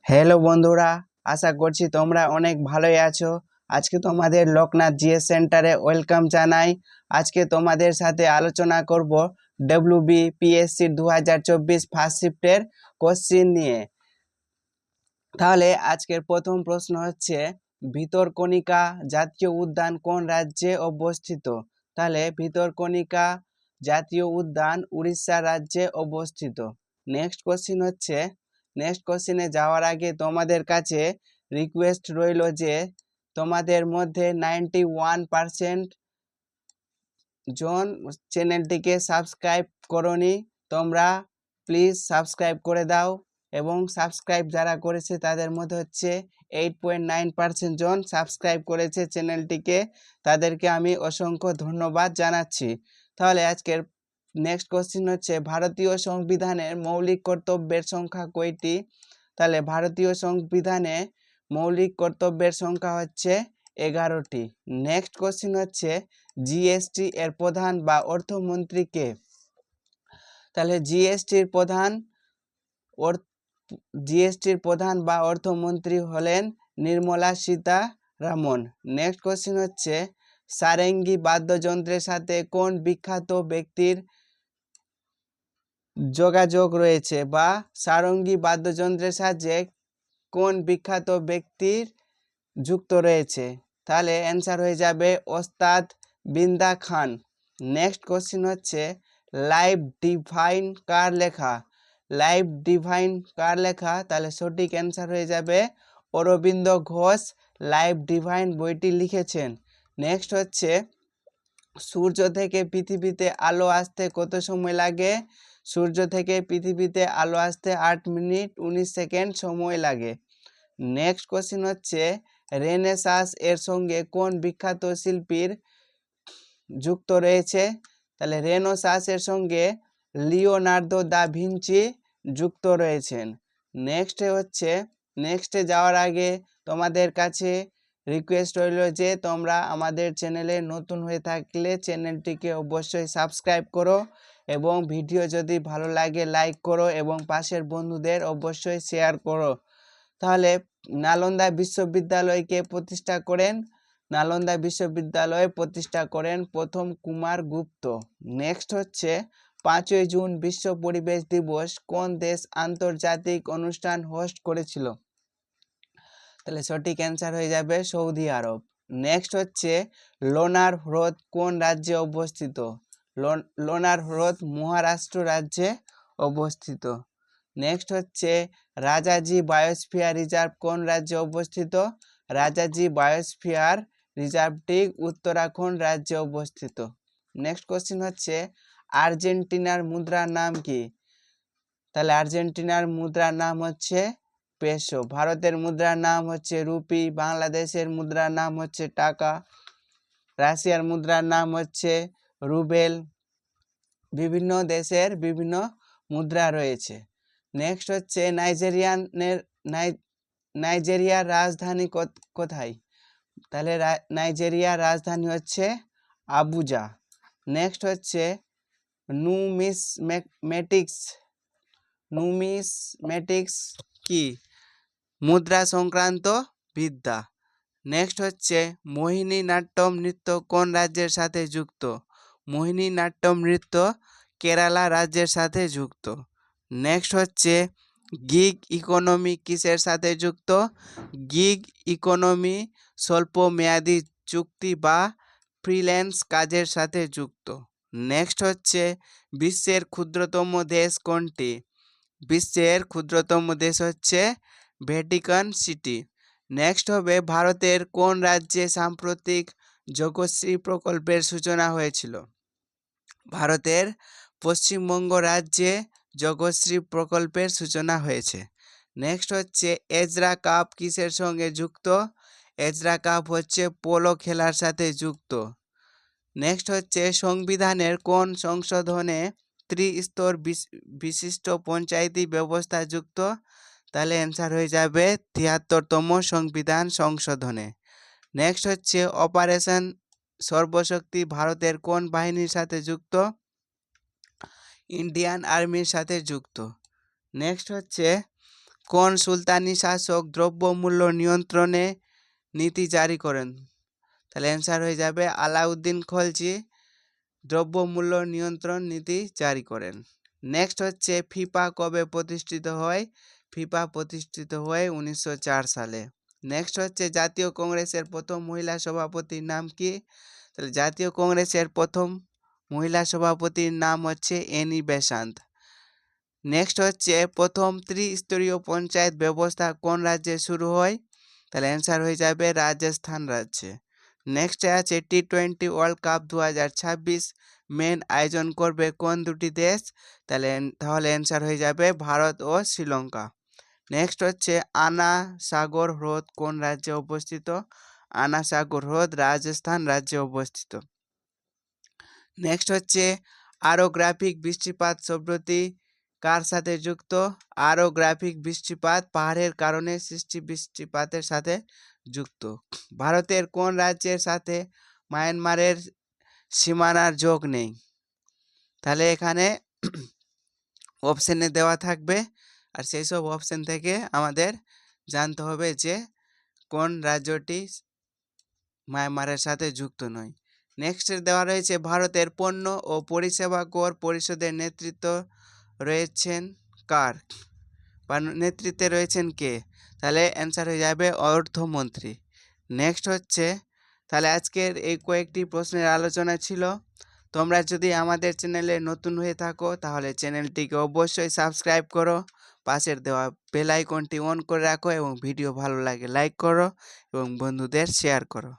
Hello বন্ধুরা, আশা করছি তোমরা অনেক ভালোই আছো। আজকে তোমাদের লোকনাথ জিএস সেন্টারে ওয়েলকাম জানাই। আজকে তোমাদের সাথে আলোচনা করব WBPSC 2024 ফার্স্ট শিফটের কোশ্চিন নিয়ে। তাহলে আজকের প্রথম প্রশ্ন হচ্ছে, ভিতরকণিকা জাতীয় উদ্যান কোন রাজ্যে অবস্থিত? তাহলে ভিতরকণিকা জাতীয় উদ্যান উড়িষ্যা রাজ্যে অবস্থিত। নেক্সট কোশ্চিনে যাওয়ার আগে তোমাদের কাছে রিকোয়েস্ট রইল যে তোমাদের মধ্যে 91% জন চ্যানেলটিকে সাবস্ক্রাইব করনি, তোমরা প্লিজ সাবস্ক্রাইব করে দাও। এবং সাবস্ক্রাইব যারা করেছে তাদের মধ্যে হচ্ছে 8.9% জন সাবস্ক্রাইব করেছে চ্যানেলটিকে, তাদেরকে আমি অসংখ্য ধন্যবাদ জানাচ্ছি। তাহলে আজকের নেক্সট কোশ্চিন হচ্ছে, ভারতীয় সংবিধানের মৌলিক কর্তব্যের সংখ্যা কয়টি? তাহলে ভারতীয় সংবিধানে মৌলিক কর্তব্যের সংখ্যা হচ্ছে 11টি। নেক্সট কোশ্চিন হচ্ছে, জিএসটি এর প্রধান বা অর্থমন্ত্রী কে? তাহলে জিএসটির প্রধান বা অর্থমন্ত্রী হলেন নির্মলা সীতারামন। নেক্সট কোশ্চিন হচ্ছে, সারেঙ্গি বাদ্যযন্ত্রের সাথে কোন বিখ্যাত ব্যক্তির যোগাযোগ রয়েছে, বা সারঙ্গী বাদ্যযন্ত্রের সাহায্যে কোন বিখ্যাত ব্যক্তির যুক্ত রয়েছে? তাহলে অ্যান্সার হয়ে যাবে ওস্তাদ বিন্দা খান। নেক্সট কোশ্চিন হচ্ছে, লাইভ ডিভাইন কার লেখা? তাহলে সঠিক অ্যান্সার হয়ে যাবে অরবিন্দ ঘোষ লাইভ ডিভাইন বইটি লিখেছেন। নেক্সট হচ্ছে, সূর্য থেকে পৃথিবীতে আলো আসতে কত সময় লাগে? সূর্য থেকে পৃথিবীতে আলো আসতে 8 মিনিট 19 সেকেন্ড সময় লাগে। নেক্সট কোশ্চিন হচ্ছে, রেনেসাঁস এর সঙ্গে কোন বিখ্যাত শিল্পীর যুক্ত রয়েছে? তাহলে রেনেসাঁস এর সঙ্গে লিওনার্দো দা ভিঞ্চি যুক্ত রয়েছেন। নেক্সটে যাওয়ার আগে তোমাদের কাছে রিকোয়েস্ট রইল যে তোমরা আমাদের চ্যানেলে নতুন হয়ে থাকলে চ্যানেলটিকে অবশ্যই সাবস্ক্রাইব করো, এবং ভিডিও যদি ভালো লাগে লাইক করো, এবং পাশের বন্ধুদের অবশ্যই শেয়ার করো। তাহলে নালন্দা বিশ্ববিদ্যালয় প্রতিষ্ঠা করেন প্রথম কুমার গুপ্ত। নেক্সট হচ্ছে, 5ই জুন বিশ্ব পরিবেশ দিবস কোন দেশ আন্তর্জাতিক অনুষ্ঠান হোস্ট করেছিল? তাহলে সঠিক অ্যান্সার হয়ে যাবে সৌদি আরব। নেক্সট হচ্ছে, লোনার হ্রদ কোন রাজ্যে অবস্থিত? লোনার হ্রদ মহারাষ্ট্র রাজ্যে অবস্থিত। নেক্সট হচ্ছে, রাজাজি বায়োস্ফিয়ার রিজার্ভ কোন রাজ্যে অবস্থিত? রাজাজি বায়োস্ফিয়ার রিজার্ভটি উত্তরাখণ্ড রাজ্যে অবস্থিত। নেক্সট কোশ্চিন হচ্ছে, আর্জেন্টিনার মুদ্রার নাম কি? তাহলে আর্জেন্টিনার মুদ্রার নাম হচ্ছে পেসো। ভারতের মুদ্রার নাম হচ্ছে রুপি। বাংলাদেশের মুদ্রার নাম হচ্ছে টাকা। রাশিয়ার মুদ্রার নাম হচ্ছে রুবেল। বিভিন্ন দেশের বিভিন্ন মুদ্রা রয়েছে। নেক্সট হচ্ছে, নাইজেরিয়ার রাজধানী কোথায়? তাহলে নাইজেরিয়ার রাজধানী হচ্ছে আবুজা। নেক্সট হচ্ছে, নুমিসমেটিক্স কি? মুদ্রা সংক্রান্ত বিদ্যা। নেক্সট হচ্ছে, মোহিনীনাট্যম নৃত্য কোন রাজ্যের সাথে যুক্ত? মোহিনীনাট্যম নৃত্য কেরালা রাজ্যের সাথে যুক্ত। নেক্সট হচ্ছে, গিগ ইকোনমি কিসের সাথে যুক্ত? গিগ ইকোনমি স্বল্প মেয়াদী চুক্তি বা ফ্রিল্যান্স কাজের সাথে যুক্ত। নেক্সট হচ্ছে, বিশ্বের ক্ষুদ্রতম দেশ কোনটি? বিশ্বের ক্ষুদ্রতম দেশ হচ্ছে ভ্যাটিকান সিটি। নেক্সট হবে, ভারতের কোন রাজ্যে সাম্প্রতিক যোগশ্রী প্রকল্পের সূচনা হয়েছিল? ভারতের পশ্চিমবঙ্গ রাজ্যে যোগশ্রী প্রকল্পের সূচনা হয়েছে। নেক্সট হচ্ছে, এজরা কাপ কিসের সঙ্গে যুক্ত? এজরা কাপ হচ্ছে পোলো খেলার সাথে যুক্ত। নেক্সট হচ্ছে, সংবিধানের কোন সংশোধনে ত্রিস্তর বিশিষ্ট পঞ্চায়েতি ব্যবস্থা যুক্ত? তাহলে অ্যান্সার হয়ে যাবে 73তম সংবিধান সংশোধনে। নেক্সট হচ্ছে, অপারেশন সর্বশক্তি ভারতের কোন বাহিনীর সাথে যুক্ত? ইন্ডিয়ান আর্মির সাথে যুক্ত। নেক্সট হচ্ছে, কোন সুলতানি শাসক দ্রব্যমূল্য নিয়ন্ত্রণে নীতি জারি করেন? তাহলে অ্যান্সার হয়ে যাবে আলাউদ্দিন খলজি দ্রব্যমূল্য নিয়ন্ত্রণ নীতি জারি করেন। নেক্সট হচ্ছে ফিফা কবে প্রতিষ্ঠিত হয়? ফিফা প্রতিষ্ঠিত হয় 1904 সালে। নেক্সট হচ্ছে জাতীয় কংগ্রেসের প্রথম মহিলা সভাপতির নাম কি? তাহলে জাতীয় কংগ্রেসের প্রথম মহিলা সভাপতির নাম হচ্ছে এনি বেসান্ত। নেক্সট হচ্ছে প্রথম ত্রিস্তরীয় পঞ্চায়েত ব্যবস্থা কোন রাজ্যে শুরু হয়? তাহলে অ্যান্সার হয়ে যাবে রাজস্থান রাজ্যে। নেক্সটে আছে টি-20 ওয়ার্ল্ড কাপ 2026 মেন আয়োজন করবে কোন দুটি দেশ? তাহলে অ্যান্সার হয়ে যাবে ভারত ও শ্রীলঙ্কা। নেক্সট হচ্ছে আনা সাগর হ্রদ কোন রাজ্যে অবস্থিত? আনা সাগর হ্রদ রাজস্থান রাজ্যে অবস্থিত। নেক্সট হচ্ছে অরোগ্রাফিক বৃষ্টিপাত শব্দটি কার সাথে যুক্ত? অরোগ্রাফিক বৃষ্টিপাত পাহাড়ের কারণে সৃষ্টি বৃষ্টিপাতের সাথে যুক্ত। ভারতের কোন রাজ্যের সাথে মায়ানমারের সীমানার যোগ নেই? তাহলে এখানে অপশনে দেওয়া থাকবে, আর সেই সব অপশন থেকে আমাদের জানতে হবে যে কোন রাজ্যটি মায়ানমারের সাথে যুক্ত নয়। নেক্সট দেওয়া রয়েছে ভারতের পণ্য ও পরিষেবা কর পরিষদের নেতৃত্ব রয়েছেন কার? বা নেতৃত্বে রয়েছেন কে? তাহলে অ্যান্সার হয়ে যাবে অর্থমন্ত্রী। নেক্সট হচ্ছে তাহলে আজকের এই কয়েকটি প্রশ্নের আলোচনা ছিল। তোমরা যদি আমাদের চ্যানেলে নতুন হয়ে থাকো তাহলে চ্যানেলটিকে অবশ্যই সাবস্ক্রাইব করো, পাশের দেওয়া বেল আইকনটি অন করে রাখো এবং ভিডিও ভালো লাগে লাইক করো এবং বন্ধুদের শেয়ার করো।